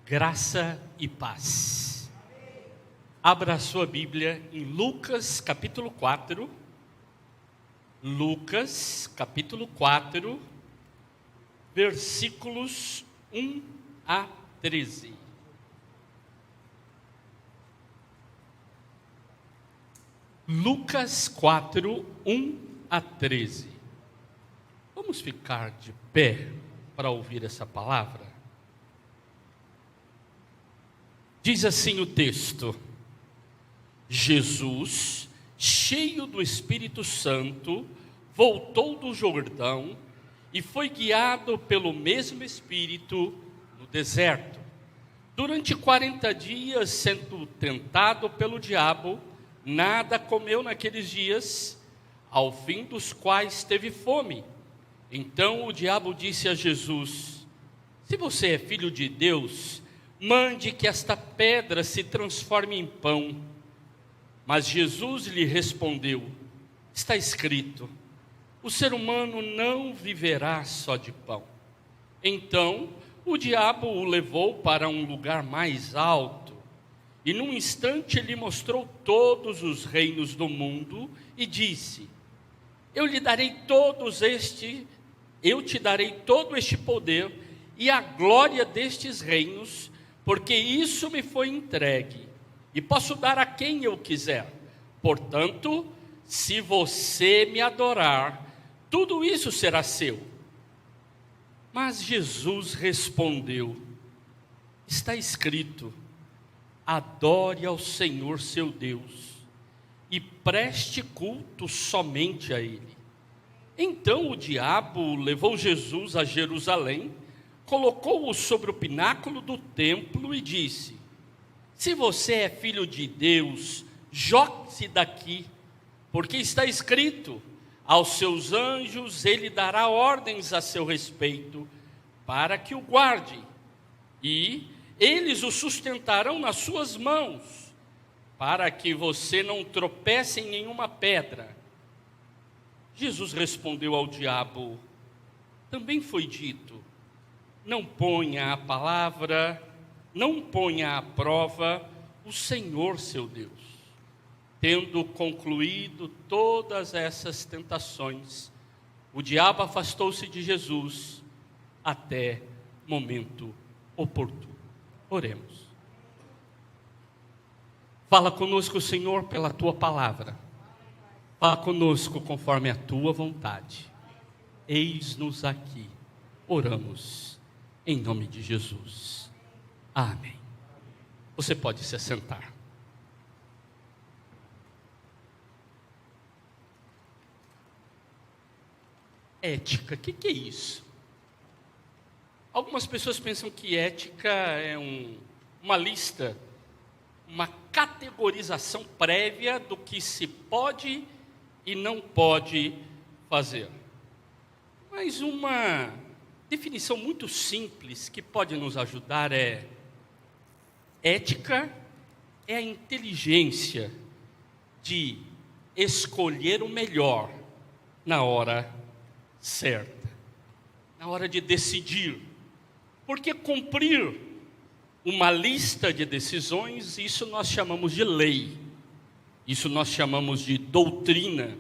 Graça e paz. Abra a sua Bíblia em Lucas capítulo 4. Lucas capítulo 4, versículos 1 a 13. Lucas 4, 1 a 13. Vamos ficar de pé para ouvir essa palavra? Diz assim o texto: Jesus, cheio do Espírito Santo, voltou do Jordão e foi guiado pelo mesmo Espírito no deserto. Durante 40 dias, sendo tentado pelo diabo, nada comeu naqueles dias, ao fim dos quais teve fome. Então o diabo disse a Jesus: se você é filho de Deus, mande que esta pedra se transforme em pão. Mas Jesus lhe respondeu: está escrito, o ser humano não viverá só de pão. Então o diabo o levou para um lugar mais alto, e num instante lhe mostrou todos os reinos do mundo, e disse: eu te darei todo este poder e a glória destes reinos, porque isso me foi entregue, e posso dar a quem eu quiser. Portanto, se você me adorar, tudo isso será seu. Mas Jesus respondeu: está escrito, adore ao Senhor seu Deus, e preste culto somente a Ele. Então o diabo levou Jesus a Jerusalém, colocou-o sobre o pináculo do templo e disse: se você é filho de Deus, jogue-se daqui, porque está escrito, aos seus anjos ele dará ordens a seu respeito, para que o guarde, e eles o sustentarão nas suas mãos, para que você não tropece em nenhuma pedra. Jesus respondeu ao diabo: também foi dito, não ponha à prova o Senhor seu Deus. Tendo concluído todas essas tentações, o diabo afastou-se de Jesus até momento oportuno. Oremos. Fala conosco, Senhor, pela tua palavra. Fala conosco conforme a tua vontade. Eis-nos aqui. Oramos em nome de Jesus. Amém. Você pode se assentar. Ética, o que é isso? Algumas pessoas pensam que ética é uma lista, uma categorização prévia do que se pode e não pode fazer. Mas uma definição muito simples que pode nos ajudar é: ética é a inteligência de escolher o melhor na hora certa, na hora de decidir. Porque cumprir uma lista de decisões, isso nós chamamos de lei, isso nós chamamos de doutrina,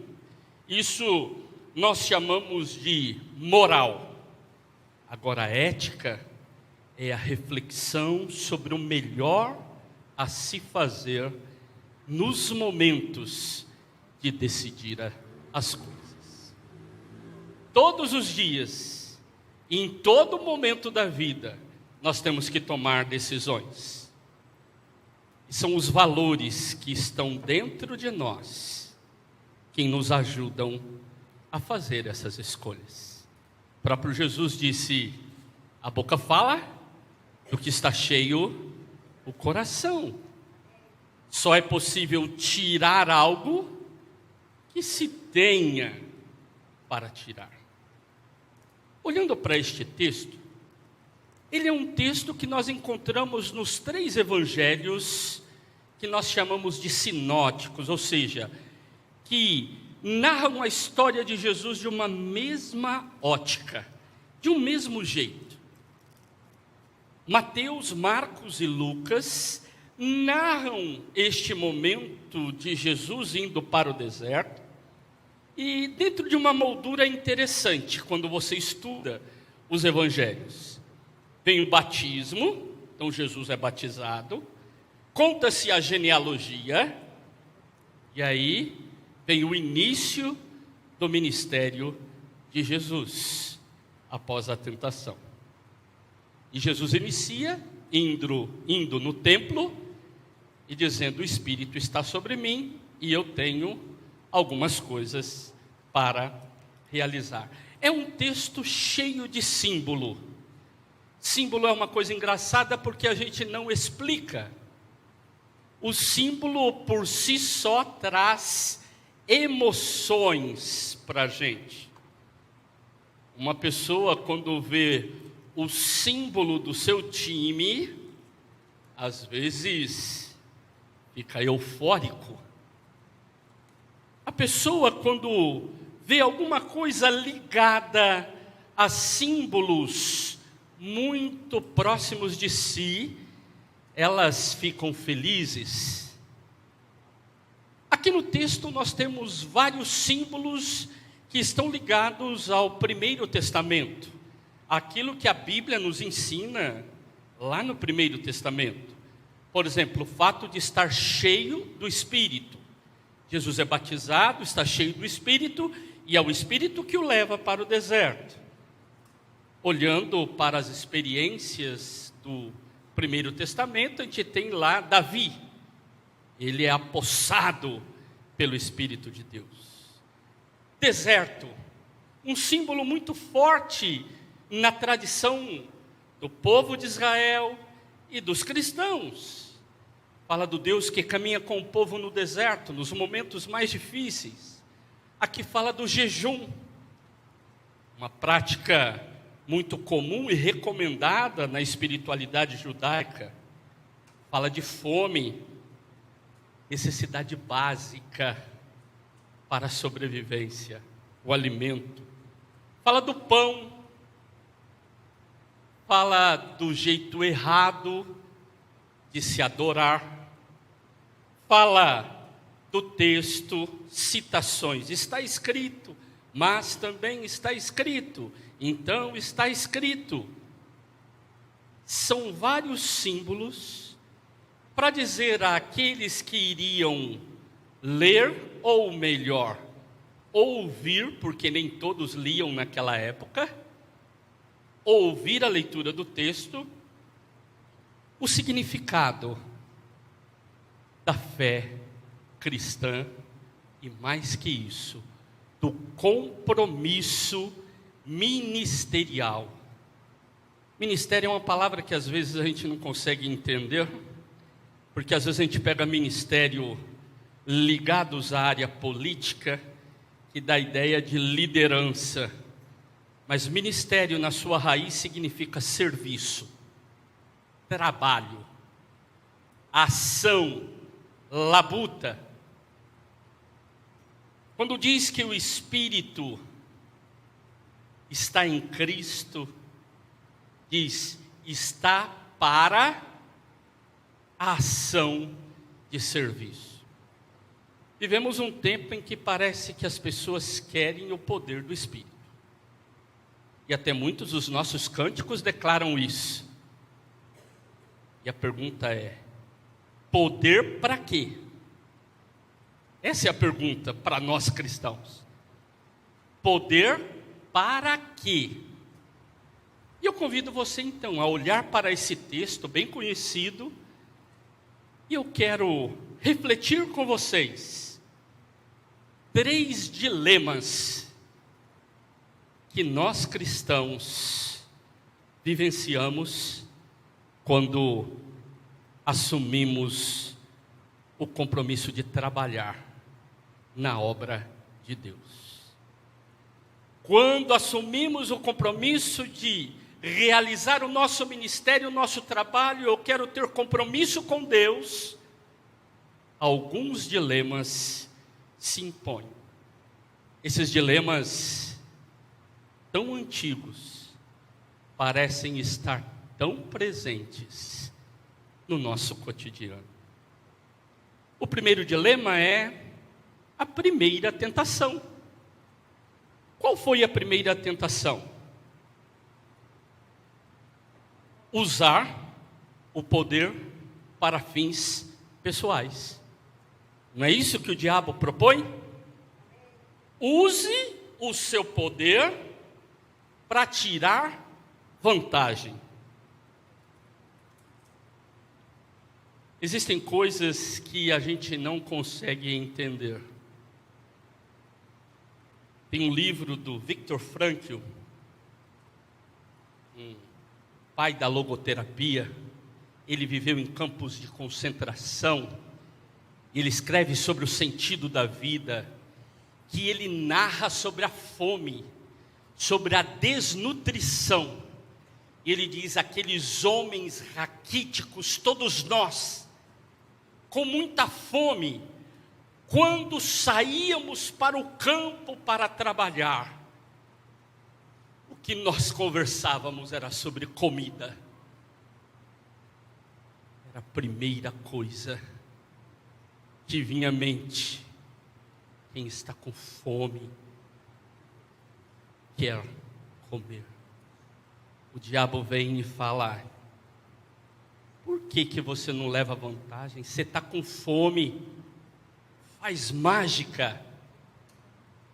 isso nós chamamos de moral. Agora, a ética é a reflexão sobre o melhor a se fazer nos momentos de decidir as coisas. Todos os dias, em todo momento da vida, nós temos que tomar decisões. E são os valores que estão dentro de nós que nos ajudam a fazer essas escolhas. O próprio Jesus disse: a boca fala do que está cheio o coração. Só é possível tirar algo que se tenha para tirar. Olhando para este texto, ele é um texto que nós encontramos nos 3 evangelhos que nós chamamos de sinóticos, ou seja, que narram a história de Jesus de uma mesma ótica, de um mesmo jeito. Mateus, Marcos e Lucas narram este momento de Jesus indo para o deserto, e dentro de uma moldura interessante, quando você estuda os evangelhos. Vem o batismo, então Jesus é batizado, conta-se a genealogia, e aí vem o início do ministério de Jesus, após a tentação. E Jesus inicia indo no templo e dizendo: o Espírito está sobre mim e eu tenho algumas coisas para realizar. É um texto cheio de símbolo. Símbolo é uma coisa engraçada porque a gente não explica. O símbolo por si só traz emoções para a gente. Uma pessoa, quando vê o símbolo do seu time, às vezes fica eufórico. A pessoa, quando vê alguma coisa ligada a símbolos muito próximos de si, elas ficam felizes. Aqui no texto nós temos vários símbolos que estão ligados ao Primeiro Testamento, aquilo que a Bíblia nos ensina lá no Primeiro Testamento. Por exemplo, o fato de estar cheio do Espírito. Jesus é batizado, está cheio do Espírito, e é o Espírito que o leva para o deserto. Olhando para as experiências do Primeiro Testamento, a gente tem lá Davi. Ele é apossado pelo Espírito de Deus. Deserto, um símbolo muito forte na tradição do povo de Israel e dos cristãos. Fala do Deus que caminha com o povo no deserto, nos momentos mais difíceis. Aqui fala do jejum, uma prática muito comum e recomendada na espiritualidade judaica. Fala de fome, necessidade básica para a sobrevivência, o alimento. Fala do pão, fala do jeito errado de se adorar. Fala do texto, citações. Está escrito, mas também está escrito. Então está escrito. São vários símbolos para dizer àqueles que iriam ler, ou melhor, ouvir, porque nem todos liam naquela época, ouvir a leitura do texto, o significado da fé cristã e, mais que isso, do compromisso ministerial. Ministério é uma palavra que às vezes a gente não consegue entender, porque às vezes a gente pega ministério ligados à área política, que dá a ideia de liderança, mas ministério na sua raiz significa serviço, trabalho, ação, labuta. Quando diz que o Espírito está em Cristo, diz, está para a ação de serviço. Vivemos um tempo em que parece que as pessoas querem o poder do Espírito. E até muitos dos nossos cânticos declaram isso. E a pergunta é: poder para quê? Essa é a pergunta para nós cristãos. Poder para quê? E eu convido você então a olhar para esse texto bem conhecido, e eu quero refletir com vocês 3 dilemas que nós cristãos vivenciamos quando assumimos o compromisso de trabalhar na obra de Deus. Quando assumimos o compromisso de realizar o nosso ministério, o nosso trabalho, eu quero ter compromisso com Deus, alguns dilemas se impõem. Esses dilemas tão antigos parecem estar tão presentes no nosso cotidiano. O primeiro dilema é a primeira tentação. Qual foi a primeira tentação? Usar o poder para fins pessoais. Não é isso que o diabo propõe? Use o seu poder para tirar vantagem. Existem coisas que a gente não consegue entender. Tem um livro do Viktor Frankl, um pai da logoterapia. Ele viveu em campos de concentração. Ele escreve sobre o sentido da vida, que ele narra sobre a fome, sobre a desnutrição. Ele diz: aqueles homens raquíticos, todos nós, com muita fome, quando saíamos para o campo para trabalhar, o que nós conversávamos era sobre comida. Era a primeira coisa que vinha à mente. Quem está com fome quer comer. O diabo vem e fala: por que você não leva vantagem? Você está com fome, faz mágica.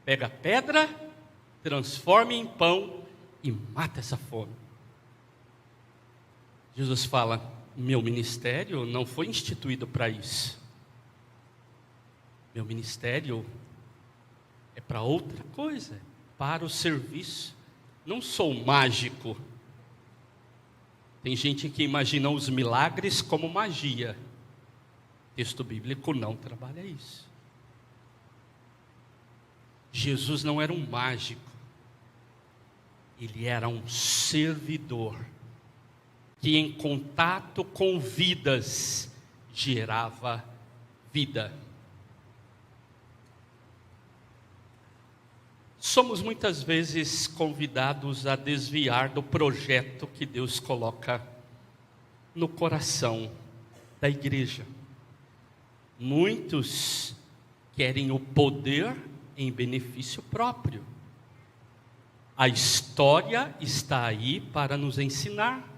Pega a pedra, transforma em pão e mata essa fome. Jesus fala: meu ministério não foi instituído para isso. Meu ministério é para outra coisa, para o serviço. Não sou mágico. Tem gente que imagina os milagres como magia. O texto bíblico não trabalha isso. Jesus não era um mágico. Ele era um servidor que, em contato com vidas, gerava vida. Somos muitas vezes convidados a desviar do projeto que Deus coloca no coração da igreja. Muitos querem o poder em benefício próprio. A história está aí para nos ensinar.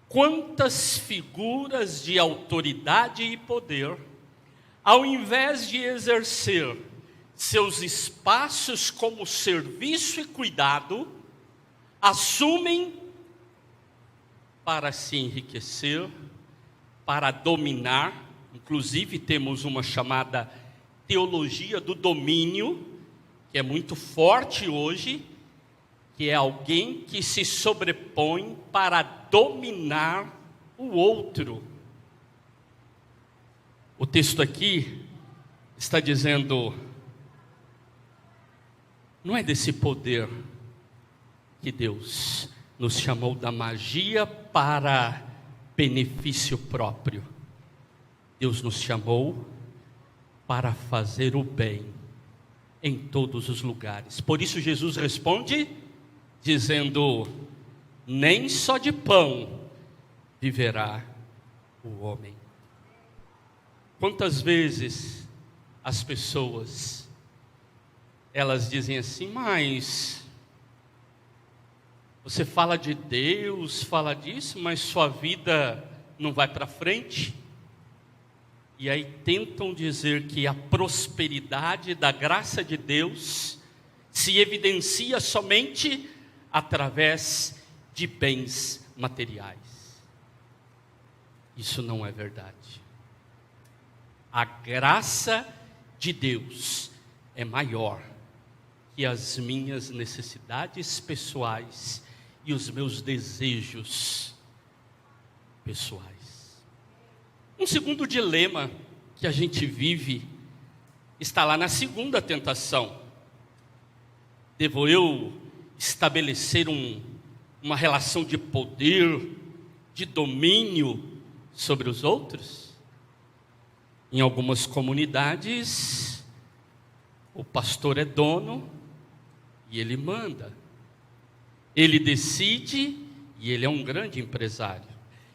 Quantas figuras de autoridade e poder, ao invés de exercer seus espaços como serviço e cuidado, assumem para se enriquecer, para dominar. Inclusive temos uma chamada teologia do domínio, que é muito forte hoje, que é alguém que se sobrepõe para dominar o outro. O texto aqui está dizendo: não é desse poder que Deus nos chamou da magia para benefício próprio. Deus nos chamou para fazer o bem em todos os lugares. Por isso Jesus responde dizendo: nem só de pão viverá o homem. Quantas vezes as pessoas, elas dizem assim: mas você fala de Deus, fala disso, mas sua vida não vai para frente. E aí tentam dizer que a prosperidade da graça de Deus se evidencia somente através de bens materiais. Isso não é verdade. A graça de Deus é maior que as minhas necessidades pessoais e os meus desejos pessoais. Um segundo dilema que a gente vive está lá na segunda tentação. Devo eu estabelecer uma relação de poder, de domínio sobre os outros? Em algumas comunidades, o pastor é dono e ele manda. Ele decide E ele é um grande empresário.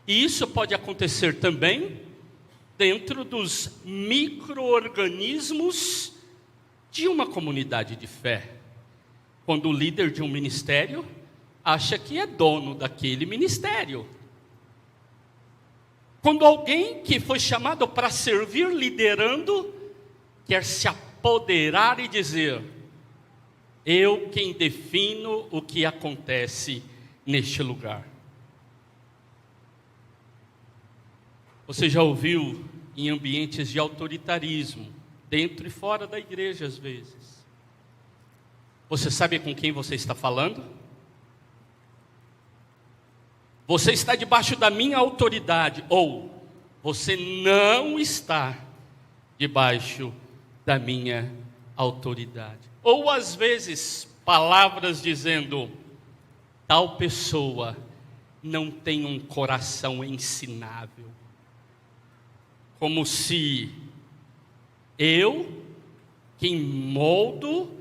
E isso pode acontecer também dentro dos micro-organismos de uma comunidade de fé. Quando o líder de um ministério acha que é dono daquele ministério. Quando alguém que foi chamado para servir liderando, quer se apoderar e dizer: eu quem defino o que acontece neste lugar. Você já ouviu em ambientes de autoritarismo, dentro e fora da igreja às vezes. Você sabe com quem você está falando? Você está debaixo da minha autoridade, ou você não está debaixo da minha autoridade. Ou às vezes, palavras dizendo: tal pessoa não tem um coração ensinável. Como se eu, quem moldo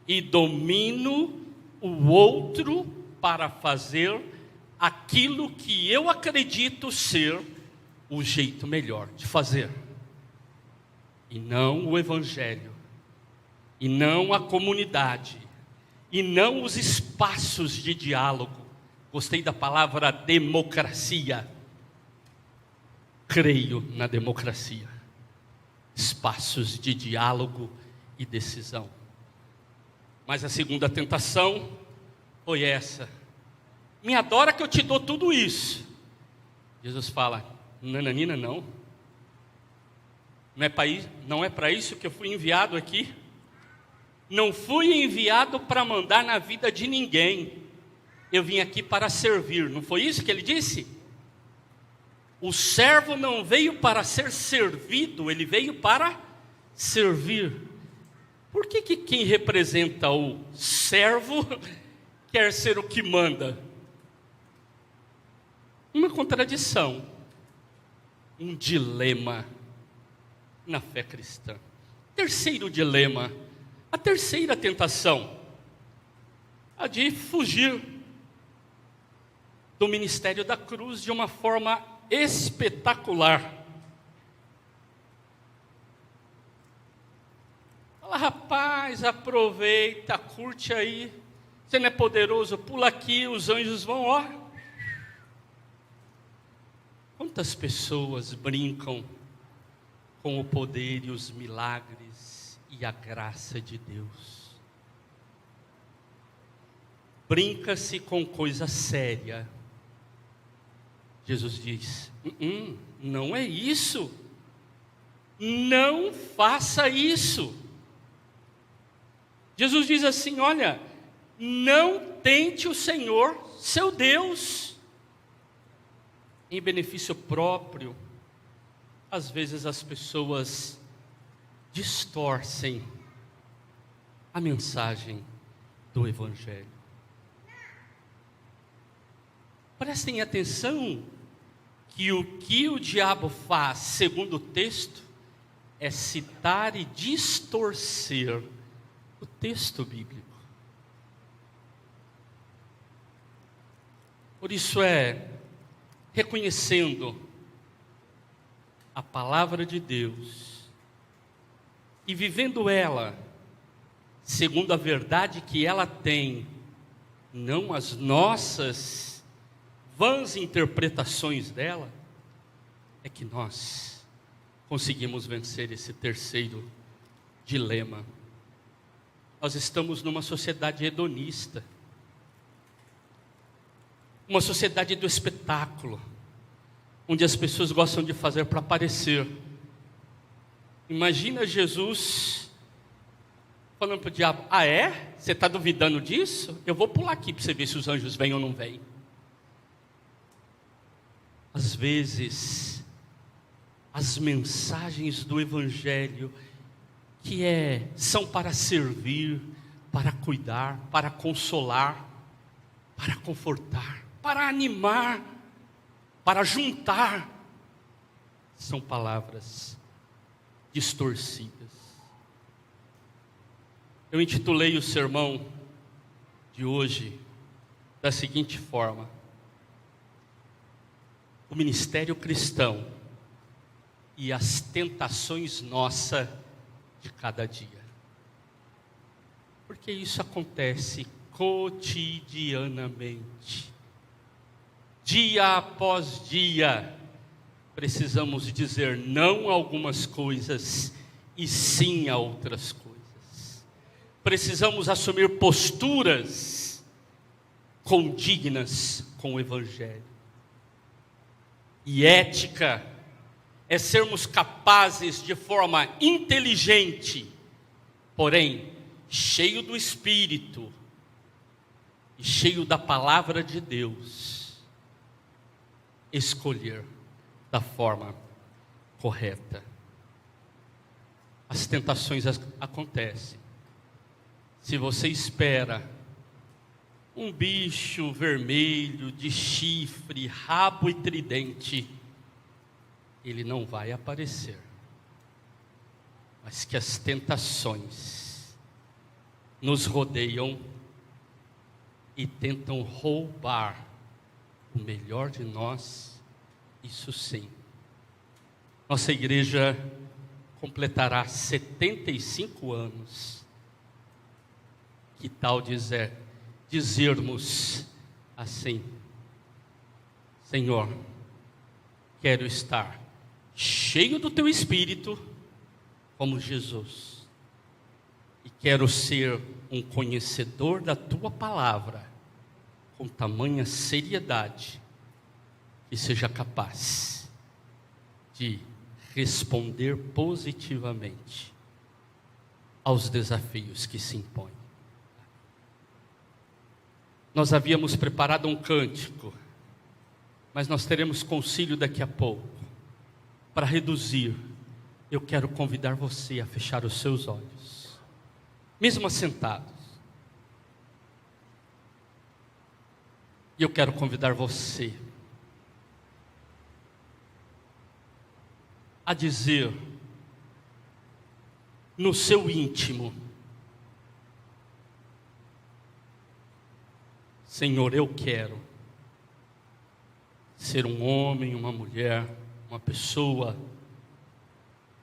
e domino o outro para fazer aquilo que eu acredito ser o jeito melhor de fazer. E não o evangelho, e não a comunidade, e não os espaços de diálogo. Gostei da palavra democracia. Creio na democracia. Espaços de diálogo e decisão. Mas a segunda tentação foi essa: me adora que eu te dou tudo isso. Jesus fala: nananina, não. Não é para isso que eu fui enviado aqui. Não fui enviado para mandar na vida de ninguém. Eu vim aqui para servir. Não foi isso que ele disse? O servo não veio para ser servido, ele veio para servir. Por que quem representa o servo quer ser o que manda? Uma contradição, um dilema na fé cristã. Terceiro dilema, a terceira tentação, a de fugir do ministério da cruz de uma forma espetacular. Fala: rapaz, aproveita, curte aí, você não é poderoso, pula aqui, os anjos vão, ó. Quantas pessoas brincam com o poder e os milagres e a graça de Deus? Brinca-se com coisa séria. Jesus diz: não é isso. Não faça isso. Jesus diz assim: olha, não tente o Senhor, seu Deus, em benefício próprio. Às vezes as pessoas distorcem a mensagem do Evangelho. Prestem atenção que o diabo faz, segundo o texto, é citar e distorcer o texto bíblico. Por isso reconhecendo a palavra de Deus e vivendo ela segundo a verdade que ela tem, não as nossas vãs interpretações dela, é que nós conseguimos vencer esse terceiro dilema. Nós estamos numa sociedade hedonista, uma sociedade do espetáculo, onde as pessoas gostam de fazer para aparecer. Imagina Jesus falando para o diabo: ah é? Você está duvidando disso? Eu vou pular aqui para você ver se os anjos vêm ou não vêm. Às vezes, as mensagens do Evangelho, são para servir, para cuidar, para consolar, para confortar, para animar, para juntar, são palavras distorcidas. Eu intitulei o sermão de hoje da seguinte forma: o ministério cristão e as tentações nossas de cada dia. Porque isso acontece cotidianamente. Dia após dia, precisamos dizer não a algumas coisas e sim a outras coisas. Precisamos assumir posturas condignas com o Evangelho. E ética é sermos capazes de forma inteligente, porém cheio do Espírito e cheio da palavra de Deus, escolher da forma correta. As tentações acontecem. Se você espera um bicho vermelho de chifre, rabo e tridente, ele não vai aparecer. Mas que as tentações nos rodeiam e tentam roubar o melhor de nós, isso sim. Nossa igreja completará 75 anos. Que tal dizermos assim: Senhor, quero estar cheio do Teu Espírito, como Jesus, e quero ser um conhecedor da Tua Palavra, com tamanha seriedade, que seja capaz de responder positivamente aos desafios que se impõem. Nós havíamos preparado um cântico, mas nós teremos concílio daqui a pouco. Para reduzir, eu quero convidar você a fechar os seus olhos, mesmo assentados. E eu quero convidar você a dizer no seu íntimo: Senhor, eu quero ser um homem, uma mulher, uma pessoa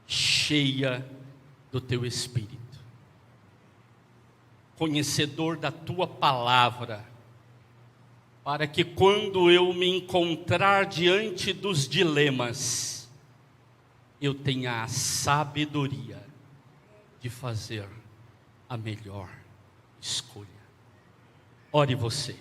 cheia do Teu Espírito, conhecedor da Tua Palavra, para que quando eu me encontrar diante dos dilemas, eu tenha a sabedoria de fazer a melhor escolha. Ore você.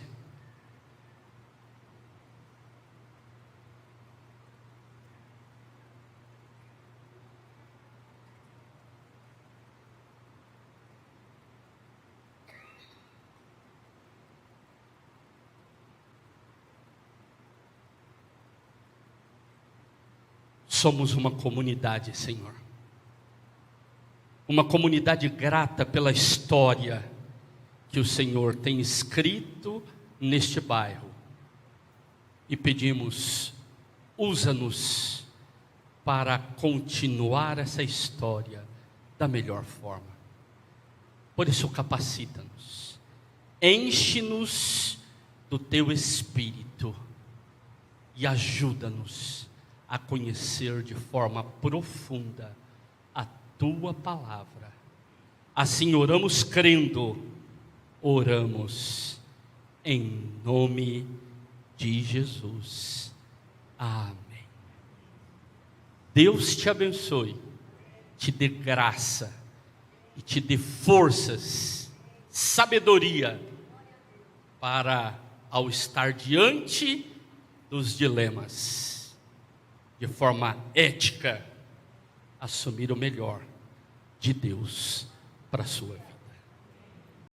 Somos uma comunidade, Senhor. Uma comunidade grata pela história que o Senhor tem escrito neste bairro. E pedimos, usa-nos para continuar essa história da melhor forma. Por isso, capacita-nos. Enche-nos do Teu Espírito e ajuda-nos a conhecer de forma profunda a Tua Palavra. Assim oramos crendo, oramos em nome de Jesus. Amém. Deus te abençoe, te dê graça e te dê forças, sabedoria para, ao estar diante dos dilemas, de forma ética, assumir o melhor de Deus para a sua vida.